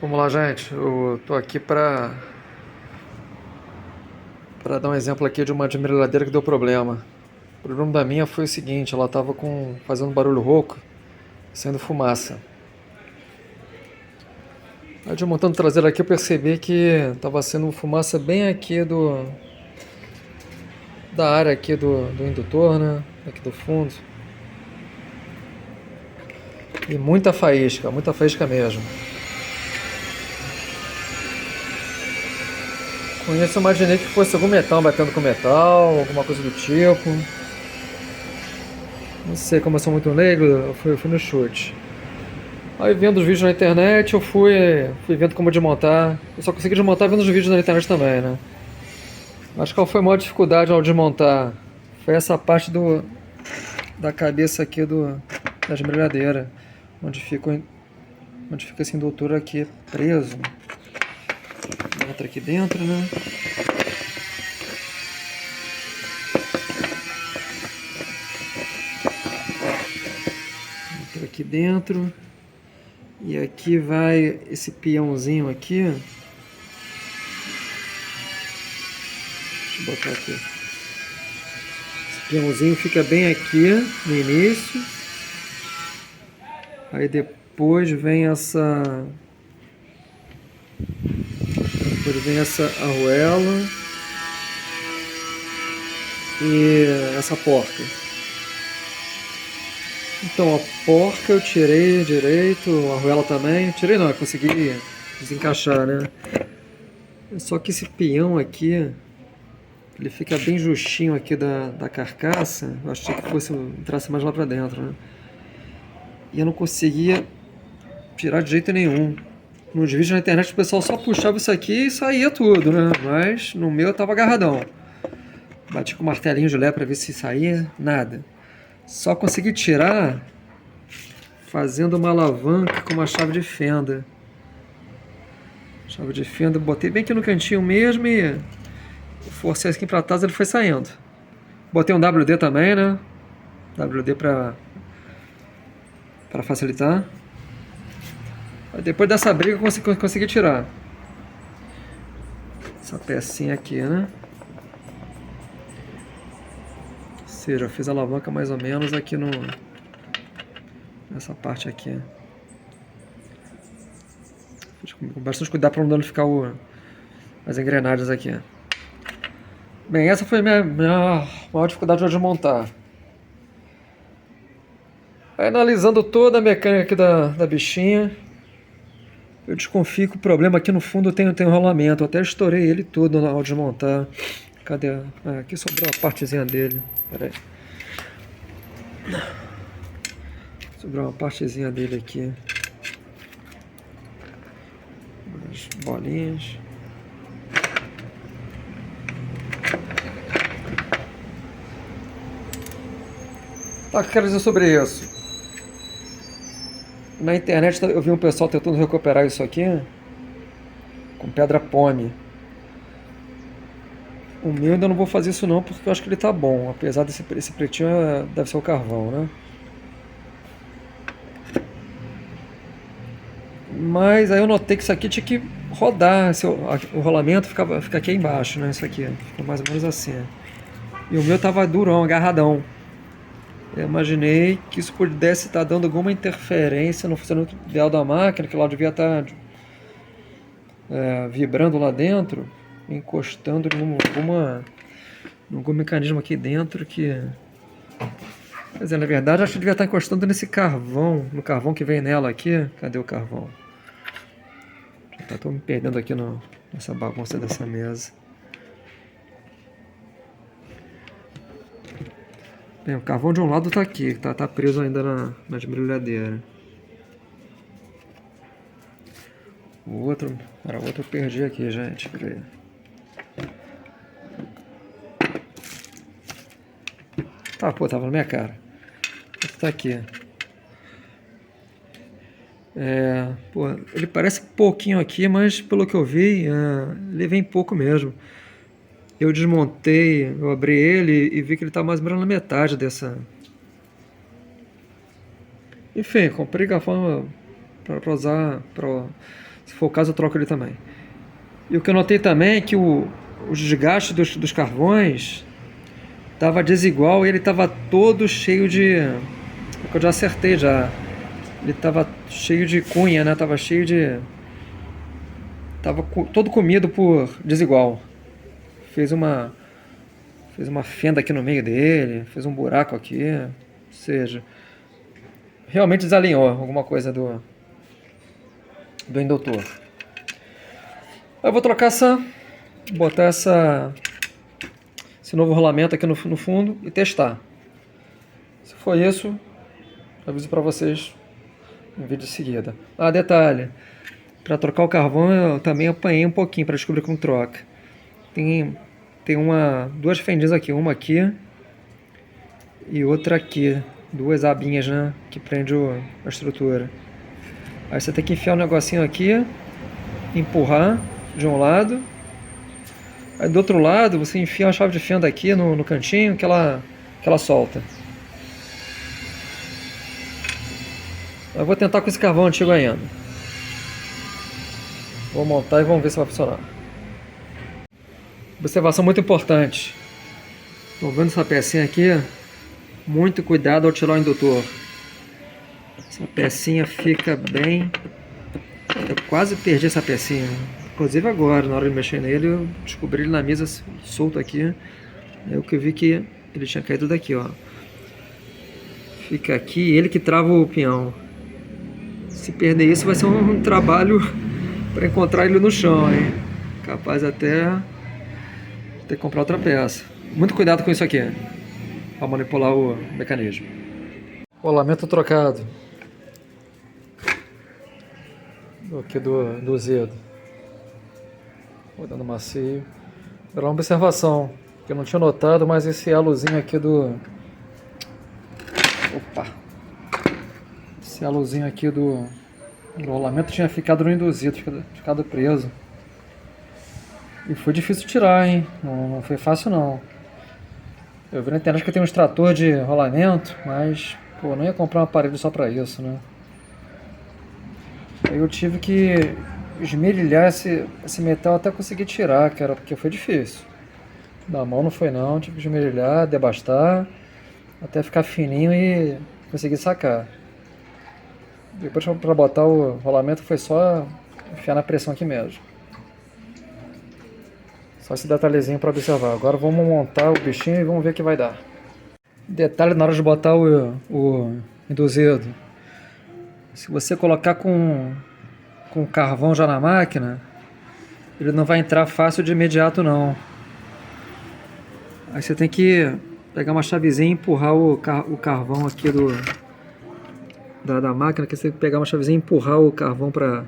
Vamos lá, gente. Eu tô aqui para dar um exemplo aqui de uma desmineraladeira que deu problema. O problema da minha foi o seguinte, ela tava fazendo barulho rouco, saindo fumaça. Aí desmontando a traseira aqui eu percebi que tava sendo fumaça bem aqui da área aqui do indutor, né? Aqui do fundo. E muita faísca mesmo. Com isso eu imaginei que fosse algum metal batendo com metal, alguma coisa do tipo. Não sei, como eu sou muito leigo, eu fui no chute. Aí vendo os vídeos na internet, fui vendo como desmontar. Eu só consegui desmontar vendo os vídeos na internet também, né? Mas qual foi a maior dificuldade ao desmontar? Foi essa parte da cabeça aqui da esmerilhadeira, onde onde fica esse indutor aqui preso. Entra aqui dentro, né? Entra aqui dentro. E aqui vai esse peãozinho aqui. Deixa eu botar aqui. Esse peãozinho fica bem aqui no início. Aí depois vem essa arruela e essa porca. Então a porca eu tirei direito, a arruela também. Tirei não, eu consegui desencaixar, né? Só que esse peão aqui, ele fica bem justinho aqui da carcaça. Eu achei que entrasse mais lá pra dentro, né? E eu não conseguia tirar de jeito nenhum. Nos vídeos na internet o pessoal só puxava isso aqui e saía tudo, né? Mas no meu eu tava agarradão. Bati com o martelinho de lé pra ver se saía, nada. Só consegui tirar fazendo uma alavanca com uma chave de fenda. Chave de fenda, botei bem aqui no cantinho mesmo e forcei aqui pra trás, ele foi saindo. Botei um WD também, né? WD pra facilitar. Depois dessa briga eu consegui tirar essa pecinha aqui, né? Ou seja, eu fiz a alavanca mais ou menos aqui nessa parte aqui. Com bastante cuidado para não danificar as engrenagens aqui. Bem, essa foi a minha maior dificuldade de montar. Aí, analisando toda a mecânica aqui da bichinha, eu desconfio que o problema aqui no fundo tem um rolamento. Eu até estourei ele todo ao desmontar. Cadê? Ah, aqui sobrou a partezinha dele. Pera aí. Sobrou uma partezinha dele aqui. As bolinhas. Tá, o que eu quero dizer sobre isso? Na internet eu vi um pessoal tentando recuperar isso aqui com pedra pome. O meu ainda não vou fazer isso não, porque eu acho que ele tá bom. Apesar esse pretinho deve ser o carvão, né? Mas aí eu notei que isso aqui tinha que rodar. O rolamento fica aqui embaixo, né? Isso aqui. Fica mais ou menos assim. E o meu tava durão, agarradão. Eu imaginei que isso pudesse estar dando alguma interferência no funcionamento ideal da máquina, que lá devia estar vibrando lá dentro, encostando em algum mecanismo aqui dentro que... Quer dizer, na verdade, acho que devia estar encostando nesse carvão, no carvão que vem nela aqui. Cadê o carvão? Já estou me perdendo aqui nessa bagunça dessa mesa. Bem, o carvão de um lado está aqui, tá preso ainda na esmerilhadeira. O outro eu perdi aqui, gente. Peraí. Tá, pô, tava na minha cara. Tá aqui. Pô, ele parece pouquinho aqui, mas pelo que eu vi, ele vem pouco mesmo. Eu desmontei, eu abri ele e vi que ele tá mais ou menos na metade dessa. Enfim, comprei garfão para usar, Se for o caso, eu troco ele também. E o que eu notei também é que o desgaste dos carvões estava desigual e ele estava todo cheio de... que eu já acertei já. Ele estava cheio de cunha, né? Tava cheio de... Tava todo comido por desigual. Fez uma fenda aqui no meio dele, fez um buraco aqui. Ou seja, realmente desalinhou alguma coisa do indutor. Eu vou trocar botar esse novo rolamento aqui no fundo e testar. Se for isso, aviso para vocês no vídeo de seguida. Ah, detalhe, para trocar o carvão eu também apanhei um pouquinho para descobrir como troca. Tem duas fendinhas aqui, uma aqui e outra aqui, duas abinhas, né, que prende a estrutura. Aí você tem que enfiar um negocinho aqui, empurrar de um lado, aí do outro lado você enfia uma chave de fenda aqui no cantinho que ela solta. Eu vou tentar com esse carvão antigo ainda. Vou montar e vamos ver se vai funcionar. Observação muito importante. Estão vendo essa pecinha aqui? Muito cuidado ao tirar o indutor. Essa pecinha fica bem... Eu quase perdi essa pecinha. Inclusive agora, na hora de mexer nele, eu descobri ele na mesa solto aqui. Eu que vi que ele tinha caído daqui, ó. Fica aqui, ele que trava o pinhão. Se perder isso vai ser um trabalho para encontrar ele no chão, hein? Capaz até ter que comprar outra peça. Muito cuidado com isso aqui, para manipular o mecanismo. Rolamento trocado. Aqui do Zedo. Rodando macio. Era uma observação que eu não tinha notado, mas esse alozinho aqui esse alozinho aqui do rolamento tinha ficado no induzido, ficado preso. E foi difícil tirar, hein? Não foi fácil não. Eu vi na internet que tem um extrator de rolamento, mas pô, não ia comprar um aparelho só pra isso, né? Aí eu tive que esmerilhar esse metal até conseguir tirar, cara, porque foi difícil. Da mão não foi não, tive que esmerilhar, debastar, até ficar fininho e conseguir sacar. Depois para botar o rolamento foi só enfiar na pressão aqui mesmo. Só esse detalhezinho para observar. Agora vamos montar o bichinho e vamos ver o que vai dar. Detalhe na hora de botar o induzido. Se você colocar com carvão já na máquina, ele não vai entrar fácil de imediato não. Aí você tem que pegar uma chavezinha e empurrar o carvão aqui da máquina, que você tem que pegar uma chavezinha e empurrar o carvão para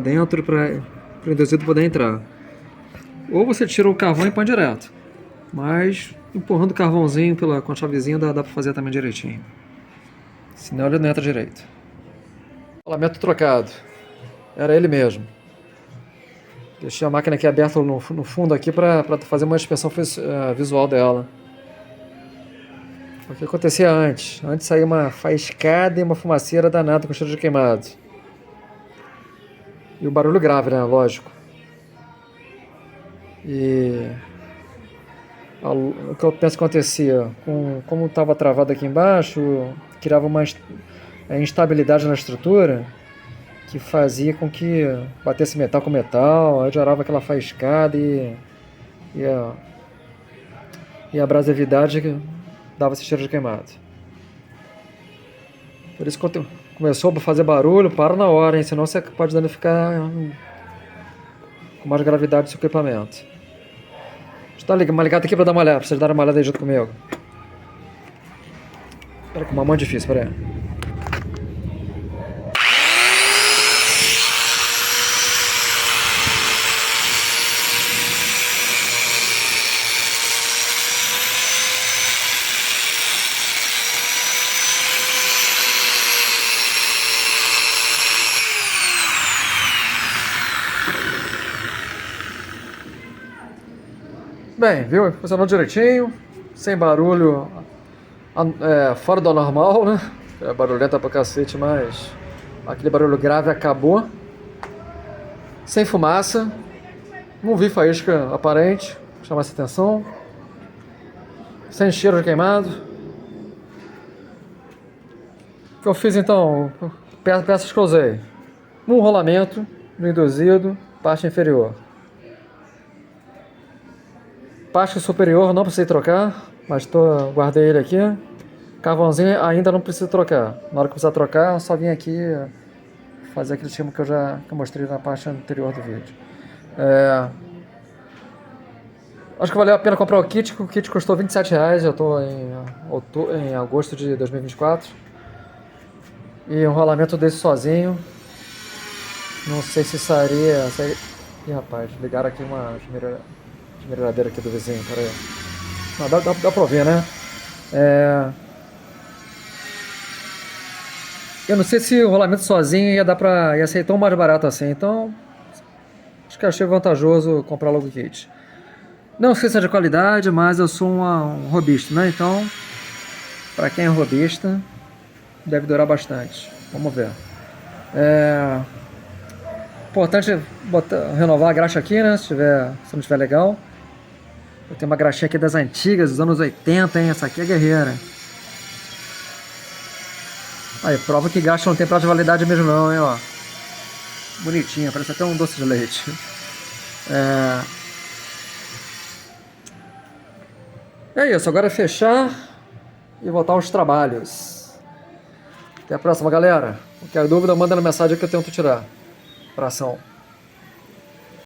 dentro para o induzido poder entrar. Ou você tira o carvão e põe direto. Mas empurrando o carvãozinho com a chavezinha dá para fazer também direitinho. Senão ele não entra direito. Rolamento trocado. Era ele mesmo. Deixei a máquina aqui aberta no fundo aqui para fazer uma inspeção visual dela. O que acontecia antes? Antes saía uma faiscada e uma fumaceira danada com cheiro de queimado. E o barulho grave, né? Lógico. E o que eu penso que acontecia? Como estava travado aqui embaixo, criava uma instabilidade na estrutura que fazia com que batesse metal com metal, aí gerava aquela faiscada e a abrasividade dava esse cheiro de queimado. Por isso que começou a fazer barulho, para na hora, hein? Senão você pode danificar com mais gravidade o seu equipamento. Deixa eu dar uma ligada aqui para dar uma olhada, pra vocês darem uma olhada aí junto comigo. Espera que uma mão é difícil, espera aí. Bem, viu? Funcionou direitinho, sem barulho, fora do normal, né? É barulhenta pra cacete, mas Aquele barulho grave acabou. Sem fumaça. Não vi faísca aparente, chamasse atenção. Sem cheiro de queimado. O que eu fiz então? Peças que eu usei. Um rolamento no induzido, parte inferior. Parte superior não precisei trocar, mas guardei ele aqui. Carvãozinho ainda não preciso trocar. Na hora que precisar trocar, eu só vim aqui fazer aquele esquema que eu mostrei na parte anterior do vídeo. Acho que valeu a pena comprar o kit custou R$27, eu estou em agosto de 2024. E um rolamento desse sozinho, não sei se sairia... Ih, rapaz, ligaram aqui uma esmerilhadeira aqui do vizinho, peraí. Não, dá pra ouvir, né? Eu não sei se o rolamento sozinho ia ser tão mais barato assim, então acho que achei vantajoso comprar logo o kit. Não sei se é de qualidade, mas eu sou um robista, né? Então, para quem é robista, deve durar bastante. Vamos ver. Importante renovar a graxa aqui, né? Se não estiver legal. Eu tenho uma graxinha aqui das antigas, dos anos 80, hein? Essa aqui é guerreira. Aí, prova que graxa não tem prazo de validade mesmo não, hein? Ó. Bonitinha, parece até um doce de leite. É isso, agora é fechar e voltar aos trabalhos. Até a próxima, galera. Qualquer dúvida, manda na mensagem que eu tento tirar. Abração.